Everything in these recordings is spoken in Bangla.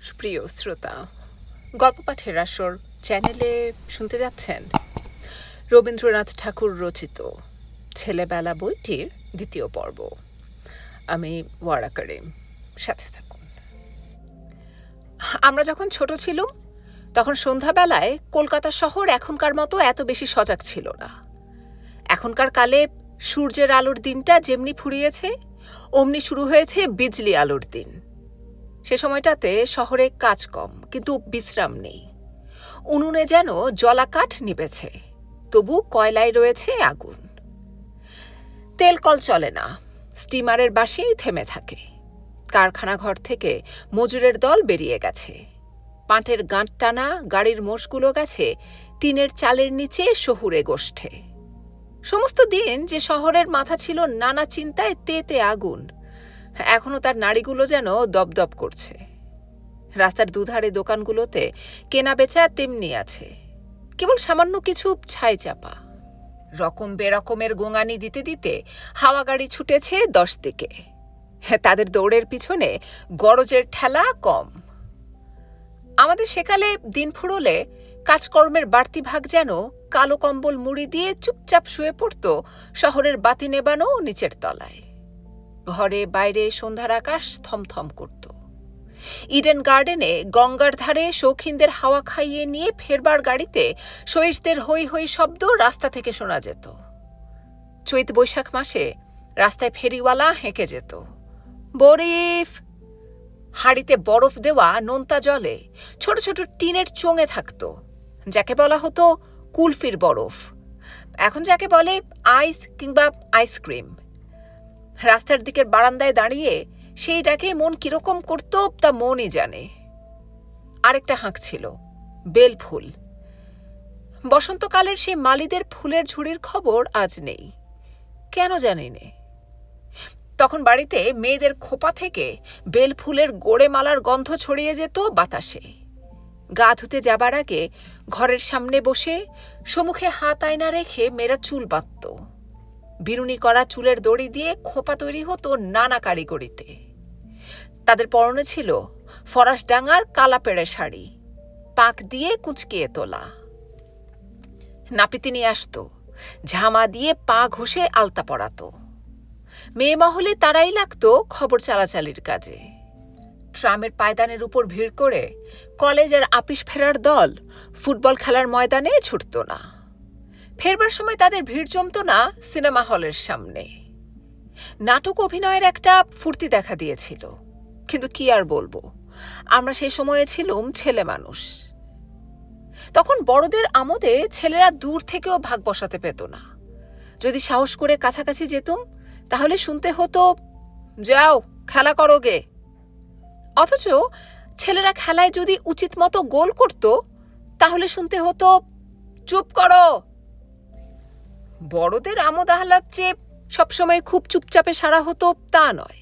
সুপ্রিয় শ্রোতা, গল্প পাঠের আসর চ্যানেলে শুনতে যাচ্ছেন রবীন্দ্রনাথ ঠাকুর রচিত ছেলেবেলা বইটির দ্বিতীয় পর্ব। আমি ওয়ারা করিম, সাথে থাকুন। আমরা যখন ছোট ছিলাম তখন সন্ধ্যাবেলায় কলকাতা শহর এখনকার মতো এত বেশি সজাগ ছিল না। এখনকার কালে সূর্যের আলোর দিনটা যেমনি ফুরিয়েছে অমনি শুরু হয়েছে বিজলি আলোর দিন। সে সময়টাতে শহরে কাজ কম, কিন্তু বিশ্রাম নেই। উনুনে যেন জলাকাঠ নিবেছে, তবু কয়লায় রয়েছে আগুন। তেল কল চলে না, স্টিমারের বাসেই থেমে থাকে। কারখানা ঘর থেকে মজুরের দল বেরিয়ে গেছে। পাটের গাঁট টানা গাড়ির মোষগুলো গেছে টিনের চালের নিচে শহুরে গোষ্ঠে। সমস্ত দিন যে শহরের মাথা ছিল নানা চিন্তায় তেতে আগুন, এখনো তার নাড়িগুলো যেন দপদপ করছে। রাস্তার দুধারে দোকানগুলোতে কেনা বেচা তেমনি আছে, কেবল সামান্য কিছু ছাই চাপা। রকম বেরকমের গোঙানি দিতে দিতে হাওয়া গাড়ি ছুটেছে 10 দিকে। তাদের দৌড়ের পিছনে গরজের ঠেলা কম। আমাদের সেকালে দিন ফুরোলে কাজকর্মের বাড়তি ভাগ যেন কালো কম্বল মুড়ি দিয়ে চুপচাপ শুয়ে পড়ত শহরের বাতি নেবানো নিচের তলায়। ঘরে বাইরে সন্ধ্যার আকাশ থমথম করত। ইডেন গার্ডেনে গঙ্গার ধারে শৌখিনদের হাওয়া খাইয়ে নিয়ে ফেরবার গাড়িতে সইসদের হৈ হৈ শব্দ রাস্তা থেকে শোনা যেত। চৈত বৈশাখ মাসে রাস্তায় ফেরিওয়ালা হেঁকে যেত। বরিফ! হাঁড়িতে বরফ দেওয়া নোনতা জলে ছোট ছোট টিনের চোঙে থাকত, যাকে বলা হতো কুলফির বরফ, এখন যাকে বলে আইস কিংবা আইসক্রিম। রাস্তার দিকের বারান্দায় দাঁড়িয়ে সেই ডাকে মন কিরকম করত তা মনই জানে। আরেকটা হাঁক ছিল বেলফুল। বসন্তকালের সেই মালিদের ফুলের ঝুড়ির খবর আজ নেই, কেন জানি নে। তখন বাড়িতে মেয়েদের খোপা থেকে বেলফুলের গোড়ে মালার গন্ধ ছড়িয়ে যেত বাতাসে। গা ধুতে যাবার আগে ঘরের সামনে বসে সম্মুখে হাত আয়না রেখে মেয়েরা চুল বাঁধত। বিরুনি করা চুলের দড়ি দিয়ে খোপা তৈরি হতো নানা কারিগরিতে। তাদের পরনে ছিল ফরাসডাঙ্গার কালাপেড়ে শাড়ি, পাক দিয়ে কুঁচকিয়ে তোলা। নাপিতে নিয়ে আসত, ঝামা দিয়ে পা ঘষে আলতা পরাতো। মেয়ে মহলে তারাই লাগতো খবর চালাচালির কাজে। ট্রামের পায়দানের উপর ভিড় করে কলেজ আর আপিস ফেরার দল ফুটবল খেলার ময়দানে ছুটত না। ফেরবার সময় তাদের ভিড় জমত না সিনেমা হলের সামনে। নাটক অভিনয়ের একটা ফুর্তি দেখা দিয়েছিল, কিন্তু কি আর বলবো, আমরা সেই সময়ে ছিলুম ছেলে মানুষ। তখন বড়দের আমোদে ছেলেরা দূর থেকেও ভাগ বসাতে পেত না। যদি সাহস করে কাছাকাছি যেতুম তাহলে শুনতে হতো, যাও খেলা করো গে। অথচ ছেলেরা খেলায় যদি উচিত মতো গোল করত তাহলে শুনতে হতো, চুপ করো। বড়দের আমোদ আহ্লাদ যে সবসময় খুব চুপচাপে সারা হতো তা নয়।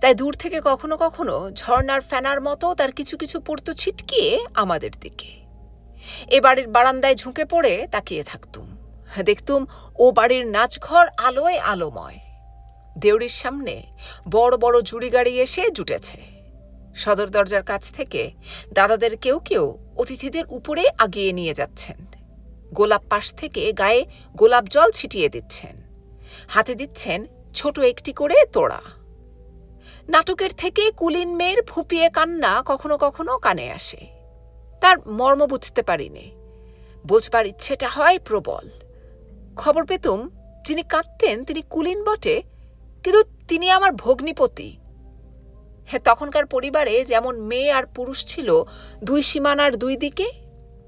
তাই দূর থেকে কখনো কখনো ঝর্নার ফ্যানার মতো তার কিছু কিছু পড়তো ছিটকিয়ে আমাদের দিকে। এ বাড়ির বারান্দায় ঝুঁকে পড়ে তাকিয়ে থাকতুম। দেখতুম ও বাড়ির নাচঘর আলোয় আলোময়। দেউড়ির সামনে বড় বড় জুড়ি গাড়ি এসে জুটেছে। সদর দরজার কাছ থেকে দাদাদের কেউ কেউ অতিথিদের উপরে আগিয়ে নিয়ে যাচ্ছেন। গোলাপ পাশ থেকে গায়ে গোলাপ জল ছিটিয়ে দিচ্ছেন, হাতে দিচ্ছেন ছোট একটি করে তোড়া। নাটকের থেকে কুলীন মেয়ের ফুপিয়ে কান্না কখনো কখনো কানে আসে। তার মর্ম বুঝতে পারিনে, বোঝবার ইচ্ছেটা হয় প্রবল। খবর পেতুম যিনি কাঁদতেন তিনি কুলীন বটে, কিন্তু তিনি আমার ভগ্নিপতি। তখনকার পরিবারে যেমন মেয়ে আর পুরুষ ছিল দুই সীমানার দুই দিকে,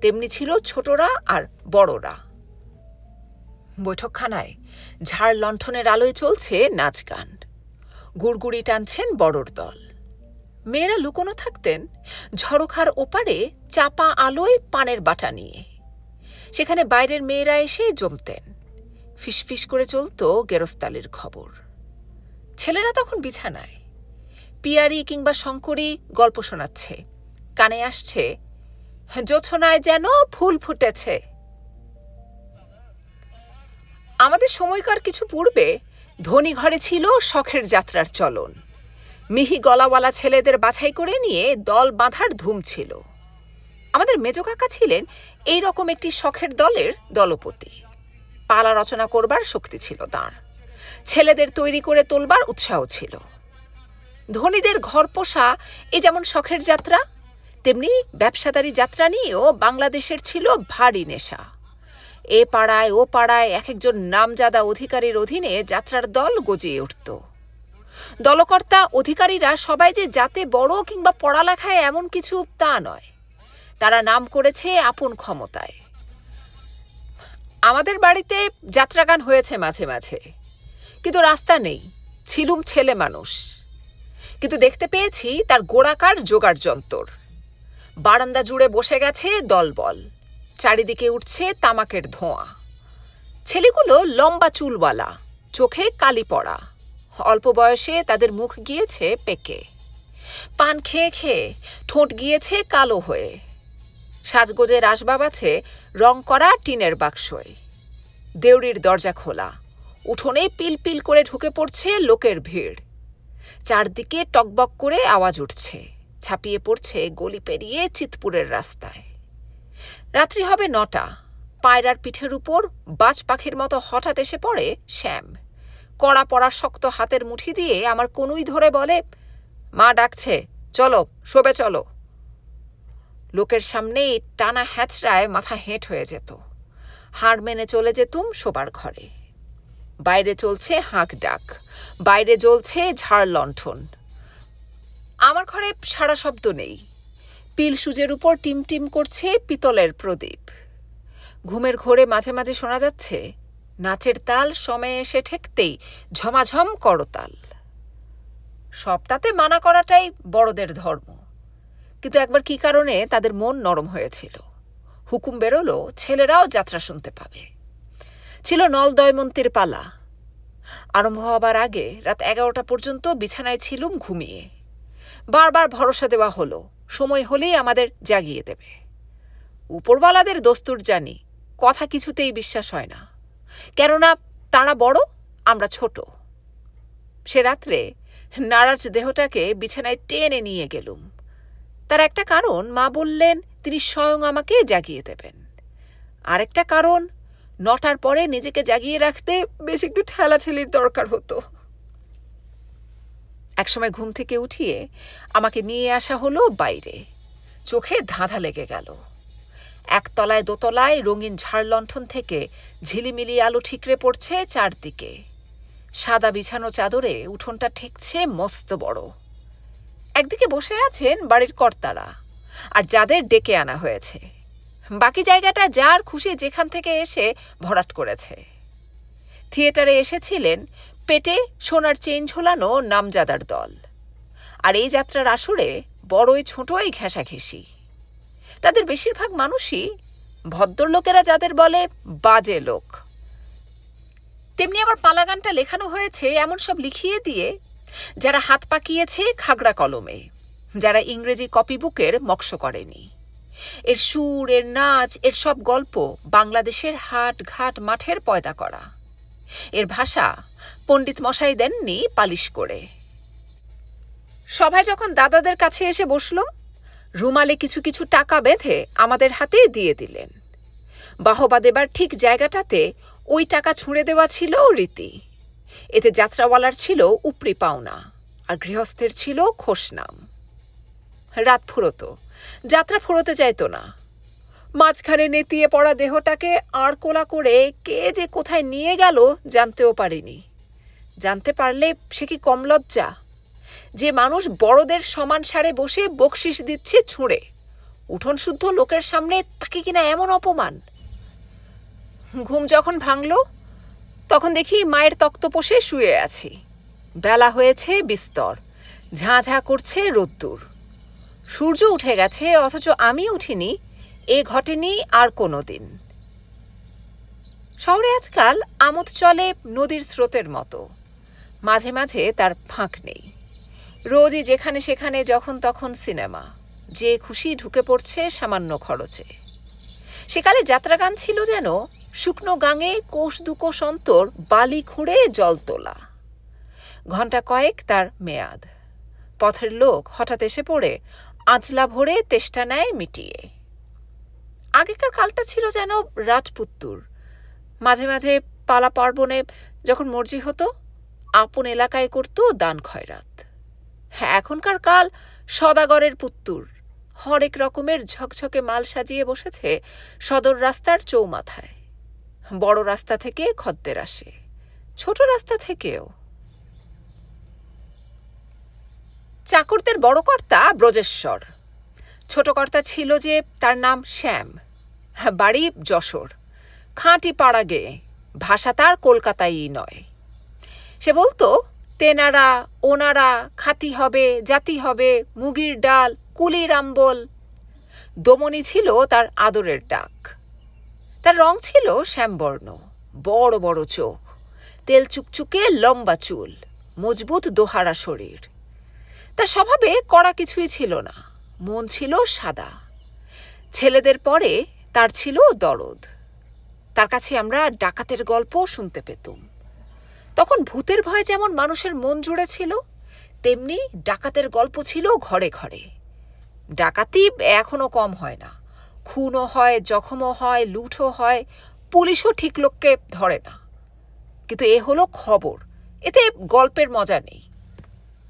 তেমনি ছিল ছোটরা আর বড়রা। বৈঠকখানায় ঝাড় লণ্ঠনের আলোয় চলছে নাচ গান। গুড়গুড়ি টানছেন বড়র দল। মেয়েরা লুকোনো থাকতেন ঝরোখার ওপারে চাপা আলোয় পানের বাটা নিয়ে। সেখানে বাইরের মেয়েরা এসে জমতেন। ফিসফিস করে চলত গেরস্তালির খবর। ছেলেরা তখন বিছানায়। পিয়ারি কিংবা শঙ্করী গল্প শোনাচ্ছে, কানে আসছে, জোছনায় যেন ফুল ফুটেছে। আমাদের সময়কার কিছু পূর্বে ধনী ঘরে ছিল শখের যাত্রার চলন। মিহি গলাওয়ালা ছেলেদের বাছাই করে নিয়ে দল বাঁধার ধুম ছিল। আমাদের মেজ কাকা ছিলেন এই রকম একটি শখের দলের দলপতি। পালা রচনা করবার শক্তি ছিল তাঁর, ছেলেদের তৈরি করে তোলবার উৎসাহ ছিল। ধনীদের ঘর পোষা এ যেমন শখের যাত্রা, তেমনি ব্যবসাদারি যাত্রা নিয়েও বাংলাদেশের ছিল ভারী নেশা। এ পাড়ায় ও পাড়ায় এক একজন নামজাদা অধিকারীর অধীনে যাত্রার দল গজিয়ে উঠত। দলকর্তা অধিকারীরা সবাই যে জাতে বড় কিংবা পড়ালেখায় এমন কিছু তা নয়, তারা নাম করেছে আপন ক্ষমতায়। আমাদের বাড়িতে যাত্রাগান হয়েছে মাঝে মাঝে, কিন্তু রাস্তা নেই, ছিলুম ছেলে মানুষ। কিন্তু দেখতে পেয়েছি তার গোড়াকার জোগাড় যন্তর। বারান্দা জুড়ে বসে গেছে দলবল, চারিদিকে উঠছে তামাকের ধোঁয়া। ছেলেগুলো লম্বা চুলওয়ালা, চোখে কালি পড়া, অল্প বয়সে তাদের মুখ গিয়েছে পেকে, পান খেয়ে খেয়ে ঠোঁট গিয়েছে কালো হয়ে। সাজগোজের আসবাব আছে রং করা টিনের বাক্সয়। দেউড়ির দরজা খোলা, উঠোনে পিল পিল করে ঢুকে পড়ছে লোকের ভিড়। চারদিকে টকবক করে আওয়াজ উঠছে, ছাপিয়ে পড়ছে গলি পেরিয়ে চিতপুরের রাস্তায়। রাত্রি হবে 9টা। পায়রার পিঠের উপর বাজ পাখির মতো হঠাৎ এসে পড়ে শ্যাম। কড়া পড়া শক্ত হাতের মুঠি দিয়ে আমার কনুই ধরে বলে, মা ডাকছে, চলো শোবে চলো। লোকের সামনে টানা হ্যাচড়ায় মাথা হেঁট হয়ে যেত। হাড় মেনে চলে যেতুম শোবার ঘরে। বাইরে চলছে হাঁক ডাক, বাইরে জ্বলছে ঝাড় লণ্ঠন। আমার ঘরে সারা শব্দ নেই। পিল সুজের উপর টিমটিম করছে পিতলের প্রদীপ। ঘুমের ঘোরে মাঝে মাঝে শোনা যাচ্ছে নাচের তাল সময়ে এসে ঠেকতেই ঝমাঝম করতাল। সবটাতে মানা করাটাই বড়দের ধর্ম, কিন্তু একবার কি কারণে তাদের মন নরম হয়েছিল। হুকুম বেরোলো ছেলেরাও যাত্রা শুনতে পাবে। ছিল নলদয়মন্তীর পালা। আরম্ভ হবার আগে রাত 11টা পর্যন্ত বিছানায় ছিলুম ঘুমিয়ে। বারবার ভরসা দেওয়া হলো সময় হলেই আমাদের জাগিয়ে দেবে। উপরওয়ালাদের দস্তুর জানি, কথা কিছুতেই বিশ্বাস হয় না, কেননা তারা বড়, আমরা ছোট। সে রাত্রে নারাজ দেহটাকে বিছানায় টেনে নিয়ে গেলুম। তার একটা কারণ মা বললেন তিনি স্বয়ং আমাকে জাগিয়ে দেবেন। আরেকটা কারণ, 9টার পরে নিজেকে জাগিয়ে রাখতে বেশ একটু ঠেলাঠেলির দরকার হতো। একসময় ঘুম থেকে উঠিয়ে আমাকে নিয়ে আসা হলো বাইরে। চোখে ধাঁধা লেগে গেল। একতলায় দোতলায় রঙিন ঝাড়লণ্ঠন থেকে ঝিলিমিলি আলো ঠিকরে পড়ছে চারদিকে। সাদা বিছানো চাদরে উঠোনটা ঠেকছে মস্ত বড়। একদিকে বসে আছেন বাড়ির কর্তারা আর যাদের ডেকে আনা হয়েছে। বাকি জায়গাটা যার খুশি যেখান থেকে এসে ভরাট করেছে। থিয়েটারে এসেছিলেন পেটে সোনার চেইন ঝোলানো নামজাদার দল। আর এই যাত্রার আসরে বড়ই ছোটই ঘেঁষাঘেঁষি। তাদের বেশিরভাগ মানুষই ভদ্রলোকেরা, যাদের বলে বাজে লোক। তেমনি আবার পালাগানটা লেখানো হয়েছে এমন সব লিখিয়ে দিয়ে যারা হাত পাকিয়েছে খাগড়া কলমে, যারা ইংরেজি কপিবুকের মক্স করেনি। এর সুর, এর নাচ, এর সব গল্প বাংলাদেশের হাট ঘাট মাঠের পয়দা করা। এর ভাষা পণ্ডিত মশাই দেননি পালিশ করে। সবাই যখন দাদাদের কাছে এসে বসল, রুমালে কিছু কিছু টাকা বেঁধে আমাদের হাতে দিয়ে দিলেন। বাহবা দেবার ঠিক জায়গাটাতে ওই টাকা ছুঁড়ে দেওয়া ছিল রীতি। এতে যাত্রাওয়ালার ছিল উপরি পাওনা, আর গৃহস্থের ছিল খোশনাম। রাত ফুরোতো, যাত্রা ফুরোতে চাইতো না। মাঝখানে নেতিয়ে পড়া দেহটাকে আড়কোলা করে কে যে কোথায় নিয়ে গেল জানতেও পারিনি। জানতে পারলে সে কি কম লজ্জা? যে মানুষ বড়দের সমান সারে বসে বকশিস দিচ্ছে ছুঁড়ে, উঠোন শুদ্ধ লোকের সামনে তাকে কিনা এমন অপমান। ঘুম যখন ভাঙল তখন দেখি মায়ের তক্তপোষে শুয়ে আছি। বেলা হয়েছে বিস্তর, ঝাঁ ঝাঁ করছে রোদ্দুর। সূর্য উঠে গেছে, অথচ আমি উঠিনি। এ ঘটেনি আর কোনো দিন। শহরে আজকাল আমোদ চলে নদীর স্রোতের মতো, মাঝে মাঝে তার ফাঁক নেই। রোজই যেখানে সেখানে যখন তখন সিনেমা, যে খুশি ঢুকে পড়ছে সামান্য খরচে। সেকালে যাত্রাগান ছিল যেন শুকনো গাঙে কোষ দুকোষ অন্তর বালি খুঁড়ে জল তোলা। ঘণ্টা কয়েক তার মেয়াদ। পথের লোক হঠাৎ এসে পড়ে আঁচলা ভরে তেষ্টা নেয় মিটিয়ে। আগেকার কালটা ছিল যেন রাজপুত্তুর। মাঝে মাঝে পালা পার্বণে যখন মর্জি হতো আপন এলাকায় করত দান খয়রাত। এখনকার কাল সদাগরের পুত্তুর, হরেক রকমের ঝকঝকে মাল সাজিয়ে বসেছে সদর রাস্তার চৌমাথায়। বড় রাস্তা থেকে খদ্দের আসে, ছোট রাস্তা থেকেও। চাকরদের বড় কর্তা ব্রজেশ্বর, ছোট কর্তা ছিল যে তার নাম শ্যাম, বাড়ি যশোর, খাঁটি পাড়া গেয়ে, ভাষা তার কলকাতায়ই নয়। সে বলতো তেনারা ওনারা, খাতি হবে, জাতি হবে, মুগির ডাল, কুলির আম্বল। দমনি ছিল তার আদরের ডাক। তার রং ছিল শ্যামবর্ণ, বড় বড় চোখ, তেল চুকচুকে লম্বা চুল, মজবুত দোহারা শরীর। তার স্বভাবে কড়া কিছুই ছিল না, মন ছিল সাদা। ছেলেদের পরে তার ছিল দরদ। তার কাছে আমরা ডাকাতের গল্প শুনতে পেতুম। তখন ভূতের ভয় যেমন মানুষের মন জুড়ে ছিল, তেমনি ডাকাতের গল্প ছিল ঘরে ঘরে। ডাকাতি এখনো কম হয় না, খুনও হয়, জখমও হয়, লুঠও হয়, পুলিশও ঠিক লোককে ধরে না। কিন্তু এ হলো খবর, এতে গল্পের মজা নেই।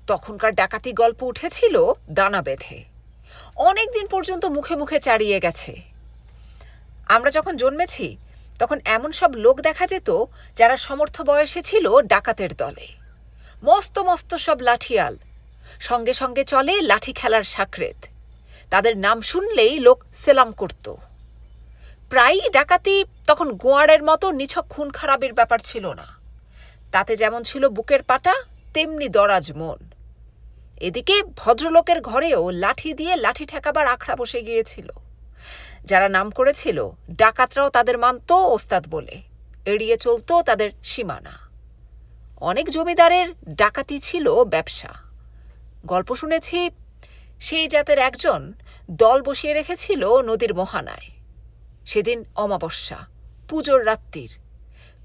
তখনকার ডাকাতি গল্প উঠেছিল দানা বেঁধে, অনেক দিন পর্যন্ত মুখে মুখে চারিয়ে গেছে। আমরা যখন জন্মেছি তখন এমন সব লোক দেখা যেত যারা সমর্থ বয়সে ছিল ডাকাতের দলে। মস্ত মস্ত সব লাঠিয়াল, সঙ্গে সঙ্গে চলে লাঠি খেলার সাকরেত। তাদের নাম শুনলেই লোক সেলাম করত। প্রায়ই ডাকাতি তখন গোয়াড়ের মতো নিছক খুন খারাপের ব্যাপার ছিল না। তাতে যেমন ছিল বুকের পাটা, তেমনি দরাজ মন। এদিকে ভদ্রলোকের ঘরেও লাঠি দিয়ে লাঠি ঠেকাবার আখড়া বসে গিয়েছিল। যারা নাম করেছিল ডাকাতরাও তাদের মানত ওস্তাদ বলে, এড়িয়ে চলত তাদের সীমানা। অনেক জমিদারের ডাকাতি ছিল ব্যবসা। গল্প শুনেছি সেই জাতের একজন দল বসিয়ে রেখেছিল নদীর মোহানায়। সেদিন অমাবস্যা, পুজোর রাত্রির।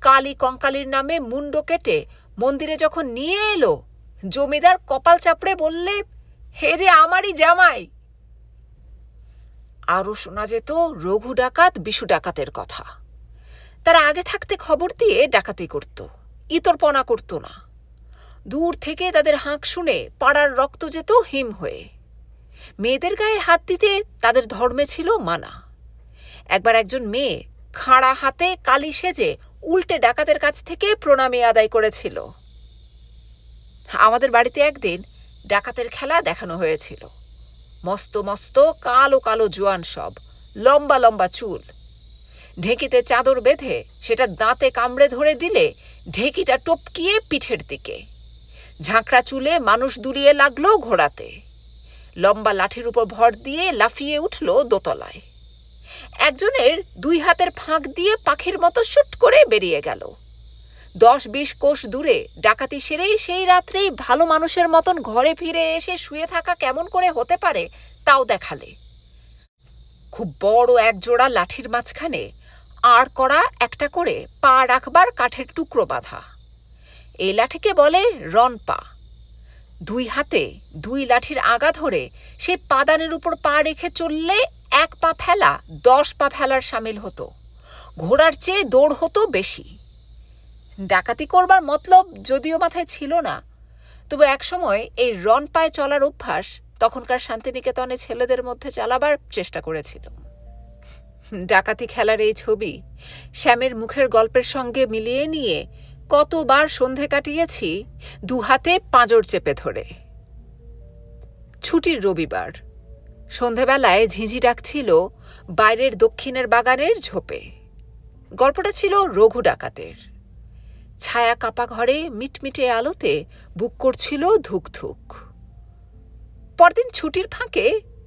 কালী কঙ্কালীর নামে মুন্ড কেটে মন্দিরে যখন নিয়ে এলো, জমিদার কপাল চাপড়ে বললে, হে যে আমারই জামাই। আরও শোনা যেত রঘু ডাকাত, বিশু ডাকাতের কথা। তারা আগে থাকতে খবর দিয়ে ডাকাতি করত, ইতরপনা করত না। দূর থেকে তাদের হাঁক শুনে পাড়ার রক্ত যেত হিম হয়ে। মেয়েদের গায়ে হাত দিতে তাদের ধর্মে ছিল মানা। একবার একজন মেয়ে খাড়া হাতে কালি সেজে উল্টে ডাকাতের কাছ থেকে প্রণামী আদায় করেছিল। আমাদের বাড়িতে একদিন ডাকাতের খেলা দেখানো হয়েছিল। মস্ত মস্ত কালো কালো জোয়ান সব, লম্বা লম্বা চুল। ঢেঁকিতে চাদর বেঁধে সেটা দাঁতে কামড়ে ধরে দিলে ঢেঁকিটা টপকিয়ে পিঠের দিকে। ঝাঁকড়া চুলে মানুষ দুলিয়ে লাগলো ঘোড়াতে। লম্বা লাঠির উপর ভর দিয়ে লাফিয়ে উঠল দোতলায়। একজনের 2 হাতের ফাঁক দিয়ে পাখির মতো শুট করে বেরিয়ে গেল। 10-20 কোষ দূরে ডাকাতি সেরেই সেই রাত্রেই ভালো মানুষের মতন ঘরে ফিরে এসে শুয়ে থাকা কেমন করে হতে পারে তাও দেখালে। খুব বড় একজোড়া লাঠির মাঝখানে আর করা একটা করে পা রাখবার কাঠের টুকরো বাঁধা। এই লাঠিকে বলে রনপা। 2 হাতে 2 লাঠির আগা ধরে সে পাদানের উপর পা রেখে চললে 1 পা ফেলা 10 পা ফেলার সামিল হতো। ঘোড়ার চেয়ে দৌড় হতো বেশি। ডাকাতি করবার মতলব যদিও মাথায় ছিল না, তবু একসময় এই রনপায় চলার অভ্যাস তখনকার শান্তিনিকেতনে ছেলেদের মধ্যে চালাবার চেষ্টা করেছিল। ডাকাতি খেলার এই ছবি শ্যামের মুখের গল্পের সঙ্গে মিলিয়ে নিয়ে কতবার সন্ধে কাটিয়েছি 2 হাতে পাঁজর চেপে ধরে। ছুটির রবিবার সন্ধেবেলায় ঝিঁঝি ডাকছিল বাইরের দক্ষিণের বাগানের ঝোপে। গল্পটা ছিল রঘু ডাকাতের। ছায়া কাপা ঘরে মিটমিটে আলোতে বুক করছিল ধুক ধুক। পরদিন ছুটির ফাঁকে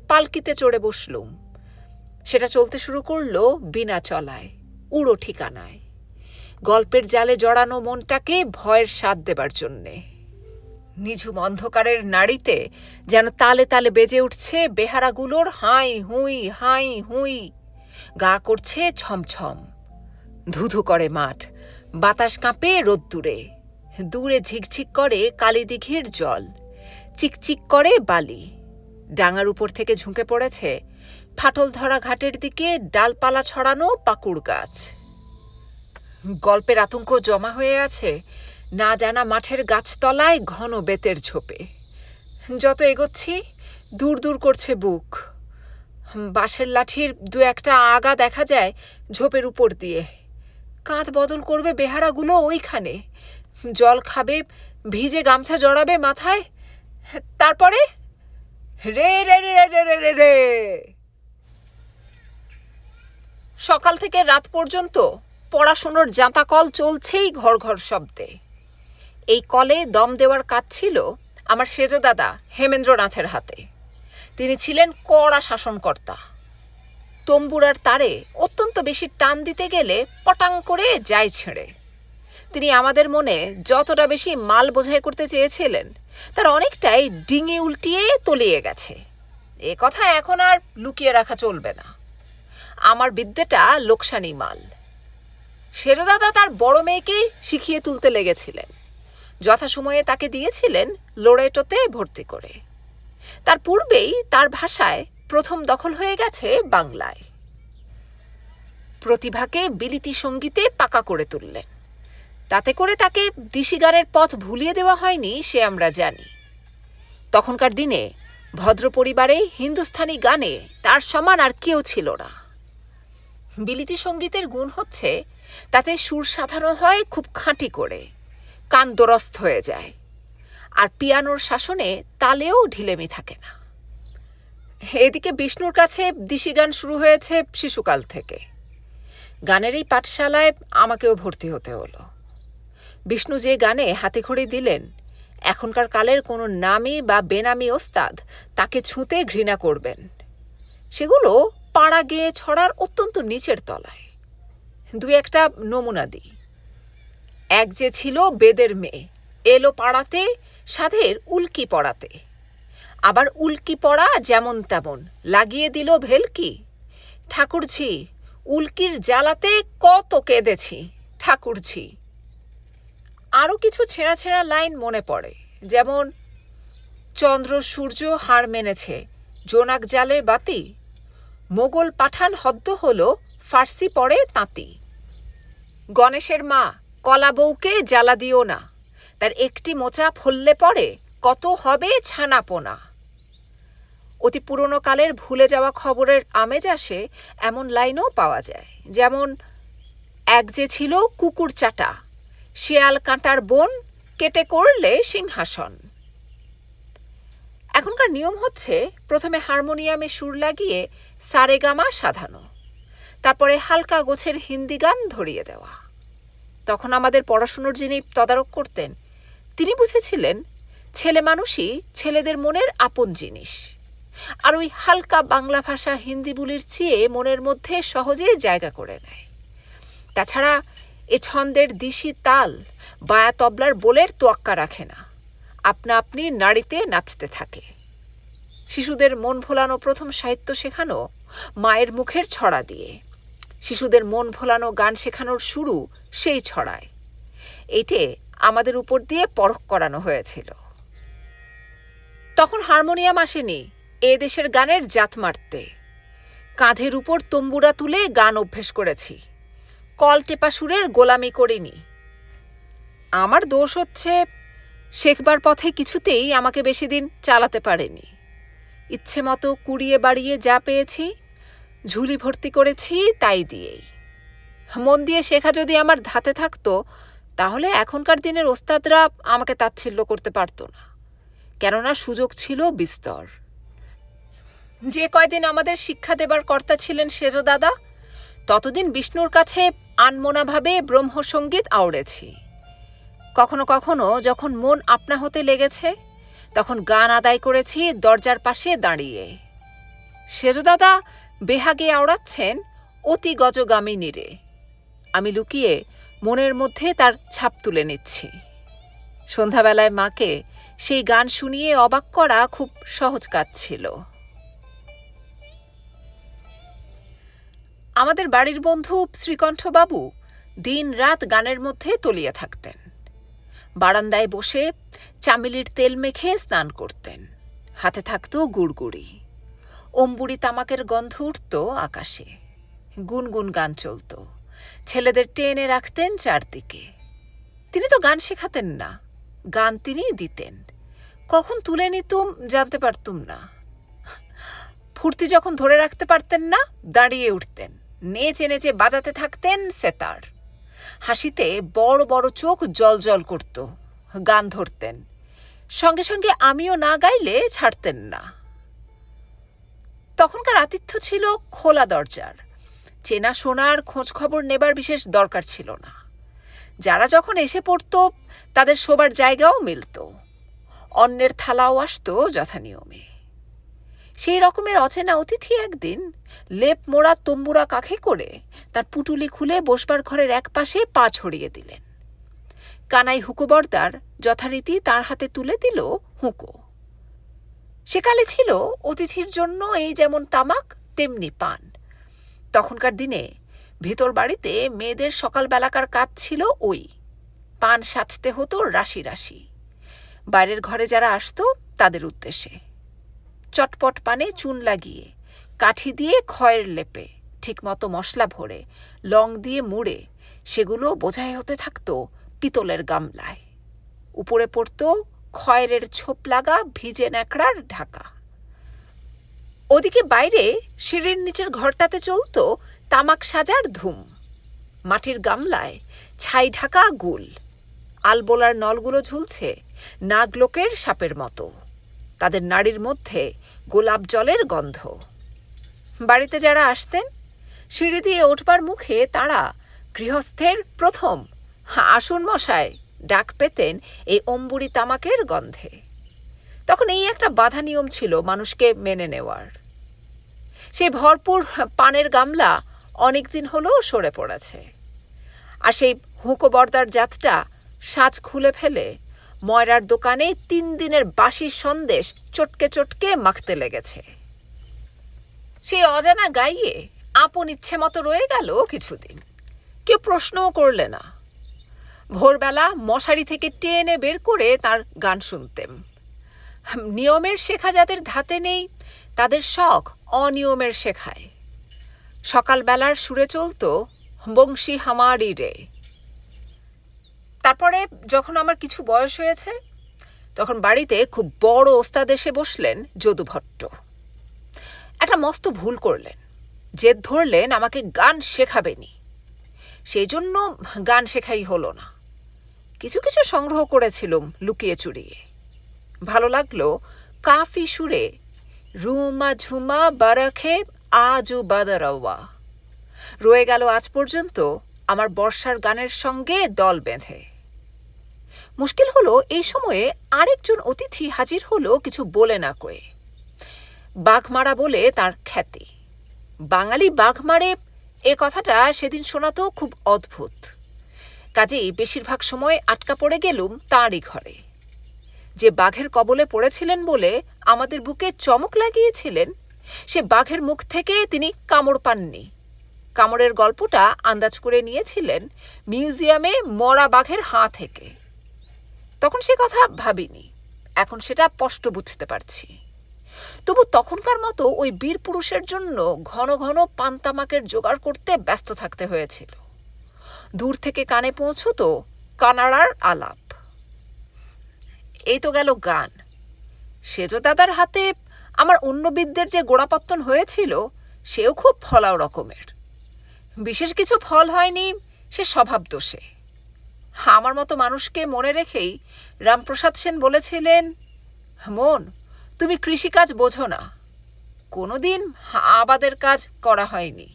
পালকিতে চড়ে বসলুম। সেটা চলতে শুরু করল বিনা চলায়, উড়ো ঠিকানায়, গল্পের জালে জড়ানো মনটাকে ভয়ের স্বাদ দেবার জন্যে। নিঝুম অন্ধকারের নাড়িতে যেন তালে তালে বেজে উঠছে বেহারাগুলোর হাই হুই হাই হুই। গা করছে ছমছম। ধুধু করে মাঠ, বাতাস কাঁপে রোদ্দুরে। দূরে ঝিকঝিক করে কালীদিঘির জল। চিকচিক করে বালি, ডাঙার উপর থেকে ঝুঁকে পড়েছে ফাটল ধরা ঘাটের দিকে ডালপালা ছড়ানো পাকুড় গাছ। গল্পের আতঙ্ক জমা হয়ে আছে না জানা মাঠের গাছতলায় ঘন বেতের ঝোপে। যত এগোচ্ছি দূর দূর করছে বুক। বাঁশের লাঠির দু একটা আগা দেখা যায় ঝোপের উপর দিয়ে। কাঁধ বদল করবে বেহারাগুলো ওইখানে, জল খাবে, ভিজে গামছা জড়াবে মাথায়, তারপরে রে রে রে রে রে রে রে। সকাল থেকে রাত পর্যন্ত পড়াশুনোর জাঁতা কল চলছেই ঘর ঘর শব্দে। এই কলে দম দেওয়ার কাজ ছিল আমার সেজো দাদা হেমেন্দ্রনাথের হাতে। তিনি ছিলেন কড়া শাসনকর্তা। তম্বুরার তারে অত্যন্ত বেশি টান দিতে গেলে পটাং করে যায় ছেড়ে। তিনি আমাদের মনে যতটা বেশি মাল বোঝাই করতে চেয়েছিলেন তার অনেকটাই ডিঙি উল্টিয়ে তলিয়ে গেছে। এ কথা এখন আর লুকিয়ে রাখা চলবে না। আমার বিদ্যেটা লোকসানি মাল। সেজো দাদা তার বড় মেয়েকেই শিখিয়ে তুলতে লেগেছিলেন। যথাসময়ে তাকে দিয়েছিলেন লোরেটোতে ভর্তি করে। তার পূর্বেই তার ভাষায় প্রথম দখল হয়ে গেছে বাংলায়। প্রতিভাকে বিলিতি সঙ্গীতে পাকা করে তুললেন। তাতে করে তাকে দিশি গানের পথ ভুলিয়ে দেওয়া হয়নি সে আমরা জানি। তখনকার দিনে ভদ্র পরিবারে হিন্দুস্থানি গানে তার সমান আর কেউ ছিল না। বিলিতি সঙ্গীতের গুণ হচ্ছে তাতে সুর সাধারণ হয় খুব খাঁটি করে, কান দোরস্ত হয়ে যায়, আর পিয়ানোর শাসনে তালেও ঢিলেমি থাকে না। এদিকে বিষ্ণুর কাছে দিশি গান শুরু হয়েছে শিশুকাল থেকে। গানের এই পাঠশালায় আমাকেও ভর্তি হতে হলো। বিষ্ণু যে গানে হাতেখড়ি দিলেন, এখনকার কালের কোনো নামি বা বেনামি ওস্তাদ তাকে ছুঁতে ঘৃণা করবেন। সেগুলো পাড়া গেয়ে ছড়ার অত্যন্ত নিচের তলায়। দু একটা নমুনা দিই। এক যে ছিল বেদের মেয়ে, এলো পাড়াতে সাধের উল্কি পড়াতে। আবার উল্কি পড়া যেমন তেমন লাগিয়ে দিল ভেলকি। ঠাকুরঝি উল্কির জ্বালাতে কত কেঁদেছি ঠাকুরঝি। আরও কিছু ছেঁড়া ছেঁড়া লাইন মনে পড়ে, যেমন চন্দ্র সূর্য হাড় মেনেছে জোনাক জালে বাতি, মোগল পাঠান হদ্দ হল ফার্সি পড়ে তাঁতি। গণেশের মা কলা বউকে জ্বালা দিও না, তার একটি মোচা ফললে পড়ে কত হবে ছানাপোনা। অতি পুরনো কালের ভুলে যাওয়া খবরের আমেজ আসে এমন লাইনও পাওয়া যায়, যেমন এক যে ছিল কুকুর চাটা, শিয়াল কাঁটার বন কেটে করলে সিংহাসন। এখনকার নিয়ম হচ্ছে প্রথমে হারমোনিয়ামে সুর লাগিয়ে সারেগামা সাধানো, তারপরে হালকা গোছের হিন্দি গান ধরিয়ে দেওয়া। তখন আমাদের পড়াশুনোর যিনি তদারক করতেন তিনি বুঝেছিলেন ছেলে মানুষই ছেলেদের মনের আপন জিনিস, আর ওই হালকা বাংলা ভাষা হিন্দি বুলির চেয়ে মনের মধ্যে সহজে জায়গা করে নেয়। তাছাড়া এ ছন্দের দিশি তাল বায়া তবলার বোলের তোয়াক্কা রাখে না, আপনা আপনি নাড়িতে নাচতে থাকে। শিশুদের মন ভোলানো প্রথম সাহিত্য শেখানো মায়ের মুখের ছড়া দিয়ে। শিশুদের মন ভোলানো গান শেখানোর শুরু সেই ছড়ায়। এইটে আমাদের উপর দিয়ে পরখ করানো হয়েছিল। তখন হারমোনিয়াম আসেনি এ দেশের গানের জাত মারতে। কাঁধের উপর তম্বুরা তুলে গান অভ্যেস করেছি, কল টেপা সুরের গোলামি করিনি। আমার দোষ হচ্ছে শেখবার পথে কিছুতেই আমাকে বেশি দিন চালাতে পারেনি। ইচ্ছে মতো কুড়িয়ে বাড়িয়ে যা পেয়েছি ঝুলি ভর্তি করেছি তাই দিয়েই। মন দিয়ে শেখা যদি আমার ধাতে থাকতো তাহলে এখনকার দিনের ওস্তাদরা আমাকে তাচ্ছিল্য করতে পারত না, কেননা সুযোগ ছিল বিস্তর। যে কয়দিন আমাদের শিক্ষা দেবার কর্তা ছিলেন সেজো দাদা, ততদিন বিষ্ণুর কাছে আনমনাভাবে ব্রহ্মসঙ্গীত আওড়েছি। কখনো কখনো যখন মন আপনা হতে লেগেছে তখন গান আদায় করেছি দরজার পাশে দাঁড়িয়ে। সেজো দাদা বেহাগে আওড়াচ্ছেন অতি গজগামিনী রে, আমি লুকিয়ে মনের মধ্যে তার ছাপ তুলে নিচ্ছি। সন্ধ্যাবেলায় মাকে সেই গান শুনিয়ে অবাক করা খুব সহজ কাজ ছিল। আমাদের বাড়ির বন্ধু শ্রীকণ্ঠবাবু দিন রাত গানের মধ্যে তলিয়ে থাকতেন। বারান্দায় বসে চামেলির তেল মেখে স্নান করতেন। হাতে থাকত গুড়গুড়ি। অম্বুরি তামাকের গন্ধ উঠত আকাশে। গুনগুন গান চলত। ছেলেদের টেনে রাখতেন চারদিকে। তিনি তো গান শেখাতেন না, গান তিনিই দিতেন। কখন তুলে নিতুম জানতে পারতুম না। ফুর্তি যখন ধরে রাখতে পারতেন না, দাঁড়িয়ে উঠতেন, নেচে নেচে বাজাতে থাকতেন সেতার। হাসিতে বড় বড় চোখ জল জল করত। গান ধরতেন, সঙ্গে সঙ্গে আমিও না গাইলে ছাড়তেন না। তখনকার আতিথ্য ছিল খোলা দরজার। চেনা শোনার খোঁজ খবর নেবার বিশেষ দরকার ছিল না। যারা যখন এসে পড়ত তাদের শোবার জায়গাও মিলত। অন্যের থালাও আসত যথানিয়মে। সেই রকমের অচেনা অতিথি একদিন লেপ মোড়া তম্বুরা কাঁখে করে তার পুটুলি খুলে বসবার ঘরের এক পাশে পা ছড়িয়ে দিলেন। কানাই হুঁকোবর্দার যথারীতি তার হাতে তুলে দিল হুঁকো। সেকালে ছিল অতিথির জন্য এই যেমন তামাক তেমনি পান। তখনকার দিনে ভিতর বাড়িতে মেয়েদের সকালবেলাকার কাজ ছিল ওই পান সাজতে হতো রাশি রাশি, বাইরের ঘরে যারা আসতো তাদের উদ্দেশ্যে। চটপট পানে চুন লাগিয়ে, কাঠি দিয়ে খয়ের লেপে, ঠিকমতো মশলা ভরে, লং দিয়ে মুড়ে সেগুলো বোঝাই হতে থাকত পিতলের গামলায়। উপরে পড়ত খয়েরের ছোপ লাগা ভিজে ন্যাকড়ার ঢাকা। ওদিকে বাইরে সিঁড়ির নিচের ঘরটাতে চলত তামাক সাজার ধুম। মাটির গামলায় ছাই ঢাকা গুল, আলবোলার নলগুলো ঝুলছে নাগলোকের সাপের মতো। তাদের নাড়ির মধ্যে গোলাপ জলের গন্ধ। বাড়িতে যারা আসতেন সিঁড়ি দিয়ে উঠবার মুখে তারা গৃহস্থের প্রথম আসুন মশায় ডাক পেতেন এই অম্বুরি তামাকের গন্ধে। তখন এই একটা বাধা নিয়ম ছিল মানুষকে মেনে নেওয়ার। সেই ভরপুর পানের গামলা অনেকদিন হলো সরে পড়েছে, আর সেই হুঁকোবর্দার জাতটা সাজ খুলে ফেলে ময়রার দোকানে 3 দিনের বাসি সন্দেশ চটকে চটকে মাখতে লেগেছে। সেই অজানা গাইয়ে আপন ইচ্ছে মতো রয়ে গেল কিছুদিন। কেউ প্রশ্নও করলে না। ভোরবেলা মশারি থেকে টেনে বের করে তার গান শুনতেম। নিয়মের শেখা যাদের ধাতে নেই তাদের শখ অনিয়মের শেখায়। সকালবেলার সুরে চলত বংশী হামারি রে। তারপরে যখন আমার কিছু বয়স হয়েছে তখন বাড়িতে খুব বড় ওস্তাদ এসে বসলেন যদুভট্ট। একটা মস্ত ভুল করলেন, জেদ ধরলেন আমাকে গান শেখাবেনি। সেই জন্য গান শেখাই হলো না। কিছু কিছু সংগ্রহ করেছিলুম লুকিয়ে চুরিয়ে। ভালো লাগলো কাফি সুরে রুমা ঝুমা বারাখে আজু বাদারাওয়া। রয়ে গেল আজ পর্যন্ত আমার বর্ষার গানের সঙ্গে দল বেঁধে। মুশকিল হলো এই সময়ে আরেকজন অতিথি হাজির হলো কিছু বলে না কয়ে। বাঘমারা বলে তার খ্যাতি। বাঙালি বাঘ মারে এ কথাটা সেদিন শোনাতো খুব অদ্ভুত। কাজেই বেশিরভাগ সময় আটকা পড়ে গেলুম তাঁরই ঘরে। যে বাঘের কবলে পড়েছিলেন বলে আমাদের বুকে চমক লাগিয়েছিলেন, সে বাঘের মুখ থেকে তিনি কামড় পাননি। কামড়ের গল্পটা আন্দাজ করে নিয়েছিলেন মিউজিয়ামে মরা বাঘের হাঁ থেকে। তখন সে কথা ভাবিনি, এখন সেটা স্পষ্ট বুঝতে পারছি। তবু তখনকার মতো ওই বীর পুরুষের জন্য ঘন ঘন পান্তামাকের জোগাড় করতে ব্যস্ত থাকতে হয়েছিল। দূর থেকে কানে পৌঁছত কানাড়ার আলাপ। এই তো গেল গান। সেজ দাদার হাতে আমার অন্য বিদ্যের যে গোড়াপত্তন হয়েছিল সেও খুব ফলাও রকমের। বিশেষ কিছু ফল হয়নি সে স্বভাব দোষে। আমার মতো মানুষকে মনে রেখেই রামপ্রসাদ সেন বলেছিলেন, মন, তুমি কৃষিকাজ বোঝো না, কোনোদিন আবাদের কাজ করা হয়নি।